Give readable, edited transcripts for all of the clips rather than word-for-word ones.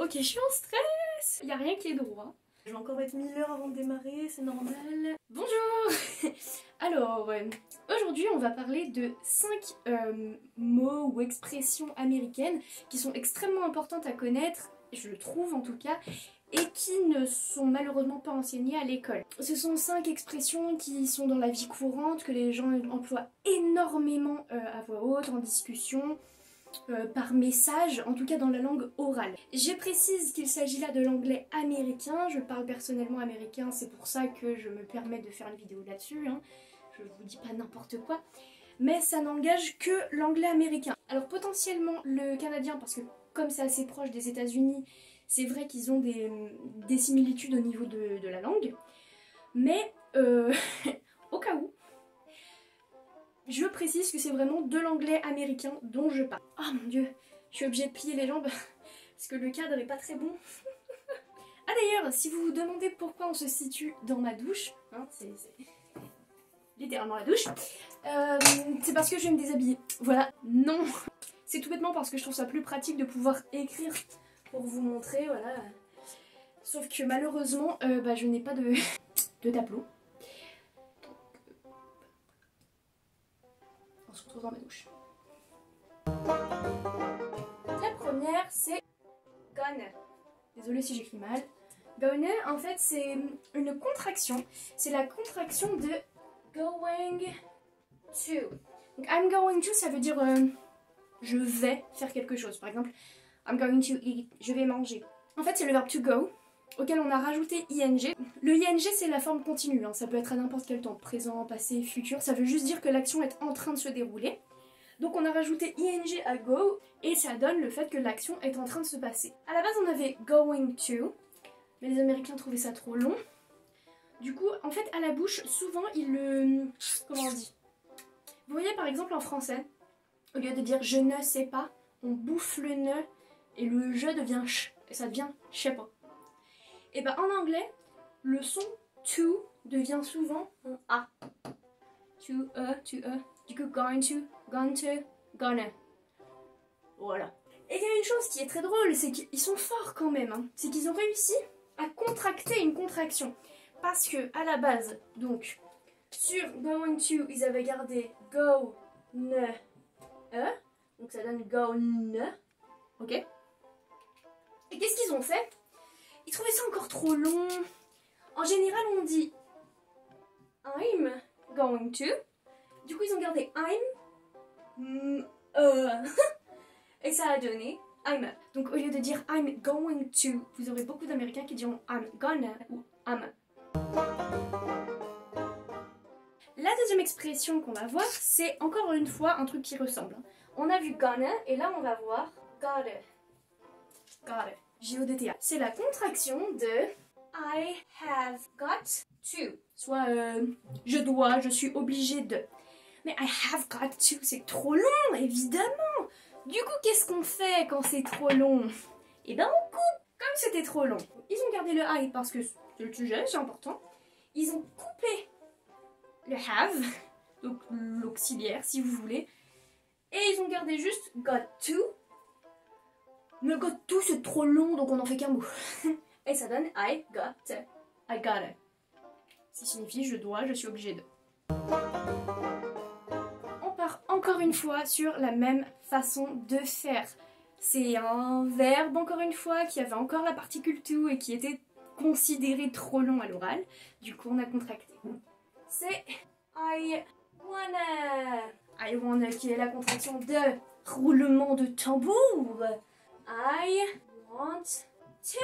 Ok, je suis en stress. Il n'y a rien qui est droit. Je vais encore mettre 1000 heures avant de démarrer, c'est normal. Bonjour. Alors, aujourd'hui on va parler de 5 mots ou expressions américaines qui sont extrêmement importantes à connaître, je le trouve en tout cas, et qui ne sont malheureusement pas enseignées à l'école. Ce sont 5 expressions qui sont dans la vie courante, que les gens emploient énormément à voix haute, en discussion, par message, en tout cas dans la langue orale. Je précise qu'il s'agit là de l'anglais américain, je parle personnellement américain, c'est pour ça que je me permets de faire une vidéo là-dessus, hein. Je vous dis pas n'importe quoi, mais ça n'engage que l'anglais américain. Alors potentiellement le canadien, parce que comme c'est assez proche des États-Unis, c'est vrai qu'ils ont des similitudes au niveau de la langue, mais au cas où, je précise que c'est vraiment de l'anglais américain dont je parle. Oh mon dieu, je suis obligée de plier les jambes parce que le cadre est pas très bon. Ah d'ailleurs, si vous vous demandez pourquoi on se situe dans ma douche, hein, c'est littéralement la douche, c'est parce que je vais me déshabiller. Voilà, non. C'est tout bêtement parce que je trouve ça plus pratique de pouvoir écrire pour vous montrer, voilà. Sauf que malheureusement, je n'ai pas de tableau. On se retrouve dans ma douche. La première, c'est gonna. Désolée si j'écris mal. Gonna, en fait, c'est une contraction. C'est la contraction de going to. Donc, I'm going to, ça veut dire je vais faire quelque chose. Par exemple, I'm going to eat, je vais manger. En fait, c'est le verbe to go, auquel on a rajouté ing. Le ing, c'est la forme continue, hein. Ça peut être à n'importe quel temps, présent, passé, futur. Ça veut juste dire que l'action est en train de se dérouler. Donc on a rajouté ing à go, et ça donne le fait que l'action est en train de se passer. À la base, on avait going to, mais les Américains trouvaient ça trop long. Du coup, en fait, à la bouche, souvent, ils le... Comment on dit? Vous voyez, par exemple, en français, au lieu de dire je ne sais pas, on bouffe le ne, et le je devient ch, et ça devient je sais pas. Et ben en anglais, le son to devient souvent un a. To a. Du coup, going to, gonna. Voilà. Et il y a une chose qui est très drôle, c'est qu'ils sont forts quand même, hein. C'est qu'ils ont réussi à contracter une contraction. Parce que, à la base, donc, sur going to, ils avaient gardé go, ne, donc ça donne go, ne, ok? Et qu'est-ce qu'ils ont fait? Ils trouvaient ça encore trop long. En général, on dit I'm going to. Du coup, ils ont gardé I'm, et ça a donné I'm. Donc, au lieu de dire I'm going to, vous aurez beaucoup d'Américains qui diront I'm gonna ou I'm. La deuxième expression qu'on va voir, c'est encore une fois un truc qui ressemble. On a vu gonna et là on va voir gotta. Gotta. G-O-D-T-A. C'est la contraction de I have got to. Soit je dois, je suis obligée de. Mais I have got to, c'est trop long, évidemment. Du coup, qu'est-ce qu'on fait quand c'est trop long? Eh ben on coupe, comme c'était trop long. Ils ont gardé le I parce que c'est le sujet, c'est important. Ils ont coupé le have, donc l'auxiliaire si vous voulez, et ils ont gardé juste got to. Mais got to c'est trop long donc on n'en fait qu'un mot. Et ça donne I gotta. Ça signifie je dois, je suis obligée de. On part encore une fois sur la même façon de faire. C'est un verbe encore une fois qui avait encore la particule to et qui était considéré trop long à l'oral. Du coup on a contracté. C'est I wanna qui est la contraction de roulement de tambour. I want to.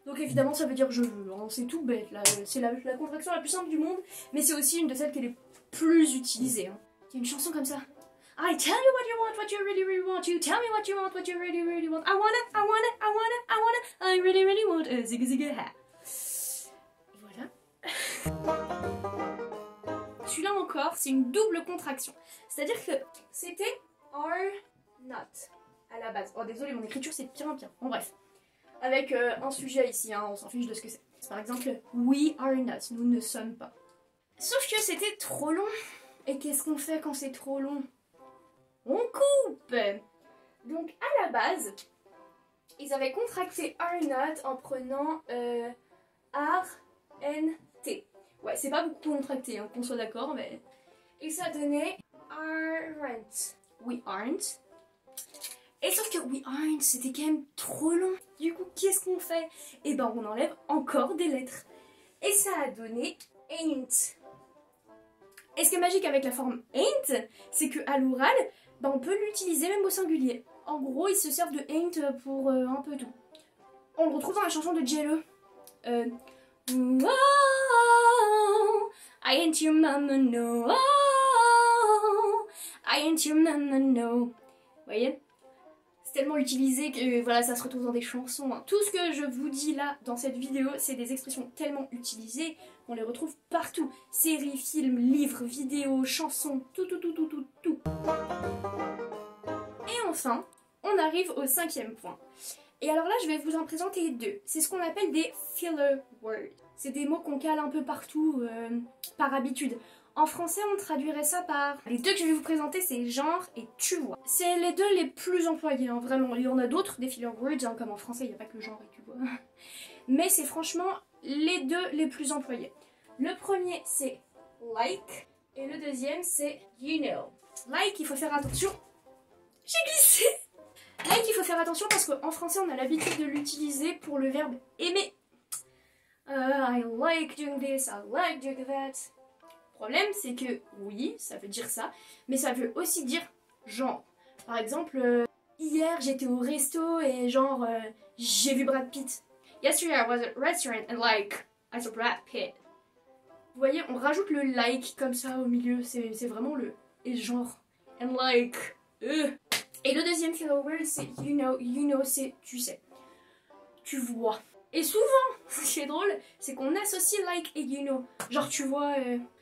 Donc évidemment ça veut dire je veux, hein. C'est tout bête là. C'est la contraction la plus simple du monde, mais c'est aussi une de celles qui est les plus utilisées, hein. Il y a une chanson comme ça. I tell you what you want, what you really really want. You tell me what you want, what you really really want. I really really want a zigga zigga ha. Celui-là encore, c'est une double contraction. C'est-à-dire que c'était are not à la base. Oh désolé, mon écriture c'est de pire en pire. Bon bref. Avec un sujet ici, hein, on s'en fiche de ce que c'est. Par exemple, we are not, nous ne sommes pas. Sauf que c'était trop long. Et qu'est-ce qu'on fait quand c'est trop long? On coupe. Donc à la base, ils avaient contracté are not en prenant R-N-T. Ouais, c'est pas beaucoup contracté, hein, qu'on soit d'accord, mais... Et ça donnait aren't. We aren't. Et sauf que we aren't, c'était quand même trop long. Du coup, qu'est-ce qu'on fait? Eh ben, on enlève encore des lettres. Et ça a donné ain't. Et ce qui est magique avec la forme ain't, c'est qu'à l'oral, ben, on peut l'utiliser même au singulier. En gros, ils se servent de ain't pour un peu tout. On le retrouve dans la chanson de Jello. Oh, I ain't your mama, no. Oh, I ain't your mama, no. Vous voyez? C'est tellement utilisé que voilà, ça se retrouve dans des chansons. Hein. Tout ce que je vous dis là dans cette vidéo, c'est des expressions tellement utilisées qu'on les retrouve partout. Séries, films, livres, vidéos, chansons, tout. Et enfin, on arrive au 5e point. Et alors là, je vais vous en présenter 2. C'est ce qu'on appelle des filler words. C'est des mots qu'on cale un peu partout par habitude. En français, on traduirait ça par... Les 2 que je vais vous présenter, c'est genre et tu vois. C'est les 2 les plus employés, hein, vraiment. Il y en a d'autres, des filler words, hein, comme en français, il n'y a pas que genre et tu vois. Mais c'est franchement les 2 les plus employés. Le premier, c'est like. Et le deuxième, c'est you know. Like, il faut faire attention. J'ai glissé. Like, il faut faire attention parce qu'en français, on a l'habitude de l'utiliser pour le verbe aimer. I like doing this, I like doing that. Le problème, c'est que oui, ça veut dire ça, mais ça veut aussi dire genre. Par exemple, hier, j'étais au resto et genre, j'ai vu Brad Pitt. Yesterday, I was at a restaurant and like, I saw Brad Pitt. Vous voyez, on rajoute le like comme ça au milieu, c'est vraiment le et genre, and like. Et le deuxième filler word, c'est you know, c'est tu sais, tu vois. Et souvent, ce qui est drôle, c'est qu'on associe like et you know. Genre, tu vois,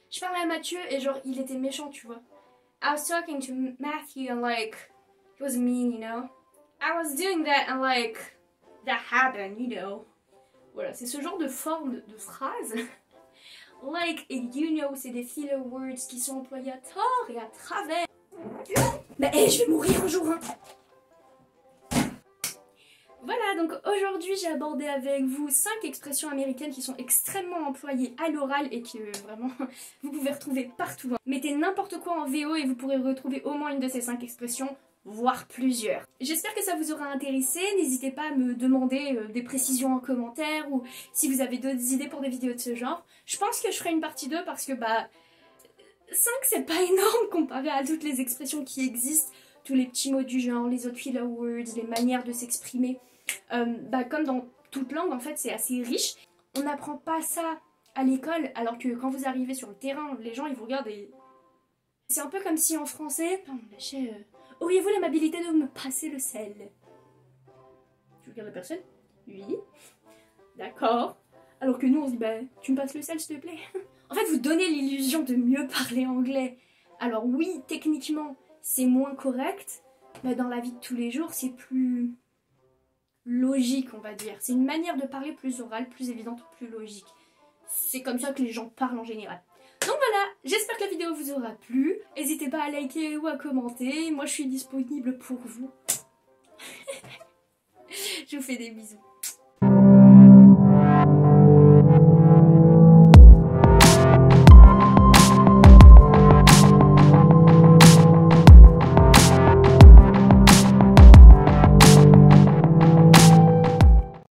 je parlais à Mathieu et genre, il était méchant, tu vois. I was talking to Matthew and like, he was mean, you know. I was doing that and like, that happened, you know. Voilà, c'est ce genre de forme de phrase. Like et you know, c'est des filler words qui sont employés à tort et à travers. Bah, je vais mourir un jour, hein. Voilà, donc aujourd'hui j'ai abordé avec vous 5 expressions américaines qui sont extrêmement employées à l'oral et que vraiment vous pouvez retrouver partout. Hein. Mettez n'importe quoi en VO et vous pourrez retrouver au moins une de ces 5 expressions, voire plusieurs. J'espère que ça vous aura intéressé, n'hésitez pas à me demander des précisions en commentaire ou si vous avez d'autres idées pour des vidéos de ce genre. Je pense que je ferai une partie 2 parce que bah 5 c'est pas énorme comparé à toutes les expressions qui existent, tous les petits mots du genre, les autres filler words, les manières de s'exprimer. Comme dans toute langue en fait c'est assez riche. On n'apprend pas ça à l'école alors que quand vous arrivez sur le terrain, les gens ils vous regardent et... C'est un peu comme si en français, on lâchait auriez-vous l'amabilité de me passer le sel? Tu regardes la personne? Oui. D'accord. Alors que nous on se dit bah tu me passes le sel s'il te plaît. En fait vous donnez l'illusion de mieux parler anglais. Alors oui techniquement c'est moins correct, mais dans la vie de tous les jours c'est plus logique on va dire. C'est une manière de parler plus orale, plus évidente, plus logique. C'est comme ça que les gens parlent en général. Donc voilà, j'espère que la vidéo vous aura plu. N'hésitez pas à liker ou à commenter. Moi je suis disponible pour vous. Je vous fais des bisous.